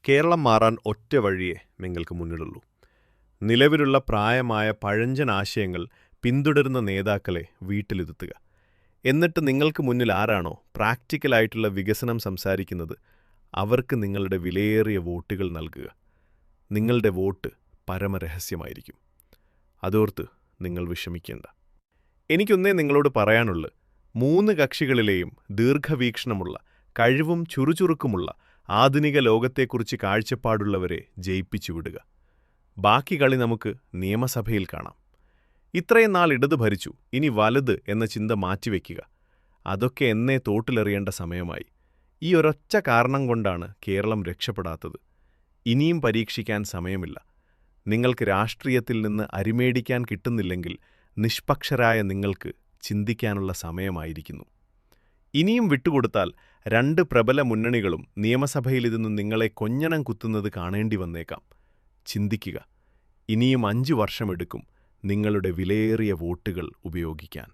കേരളം മാറാൻ ഒറ്റ വഴിയേ നിങ്ങൾക്ക് മുന്നിലുള്ളൂ. നിലവിലുള്ള പ്രായമായ പഴഞ്ചൻ ആശയങ്ങൾ പിന്തുടരുന്ന നേതാക്കളെ വീട്ടിലിരുത്തുക. എന്നിട്ട് നിങ്ങൾക്ക് മുന്നിൽ ആരാണോ പ്രാക്ടിക്കലായിട്ടുള്ള വികസനം സംസാരിക്കുന്നത്, അവർക്ക് നിങ്ങളുടെ വിലയേറിയ വോട്ടുകൾ നൽകുക. നിങ്ങളുടെ വോട്ട് പരമരഹസ്യമായിരിക്കും. അതോർത്ത് നിങ്ങൾ വിഷമിക്കേണ്ട. എനിക്കൊന്നേ നിങ്ങളോട് പറയാനുള്ളൂ, 3 കക്ഷികളിലെയും ദീർഘവീക്ഷണമുള്ള, കഴിവും ചുറുചുറുക്കുമുള്ള, ആധുനിക ലോകത്തെക്കുറിച്ച് കാഴ്ചപ്പാടുള്ളവരെ ജയിപ്പിച്ചുവിടുക. ബാക്കി കളി നമുക്ക് നിയമസഭയിൽ കാണാം. ഇത്രയും നാൾ ഇടത് ഭരിച്ചു, ഇനി വലത് എന്ന ചിന്ത മാറ്റിവെക്കുക. അതൊക്കെ എന്നേ തോട്ടിലെറിയേണ്ട സമയമായി. ഈ ഒരൊറ്റ കാരണം കൊണ്ടാണ് കേരളം രക്ഷപ്പെടാത്തത്. ഇനിയും പരീക്ഷിക്കാൻ സമയമില്ല. നിങ്ങൾക്ക് രാഷ്ട്രീയത്തിൽ നിന്ന് അരിമേടിക്കാൻ കിട്ടുന്നില്ലെങ്കിൽ നിഷ്പക്ഷരായ നിങ്ങൾക്ക് ചിന്തിക്കാനുള്ള സമയമായിരിക്കുന്നു. ഇനിയും വിട്ടുകൊടുത്താൽ 2 പ്രബല മുന്നണികളും നിയമസഭയിലിരുന്ന് നിങ്ങളെ കൊഞ്ഞണം കുത്തുന്നത് കാണേണ്ടി വന്നേക്കാം. ചിന്തിക്കുക. ഇനിയും 5 വർഷമെടുക്കും നിങ്ങളുടെ വിലയേറിയ വോട്ടുകൾ ഉപയോഗിക്കാൻ.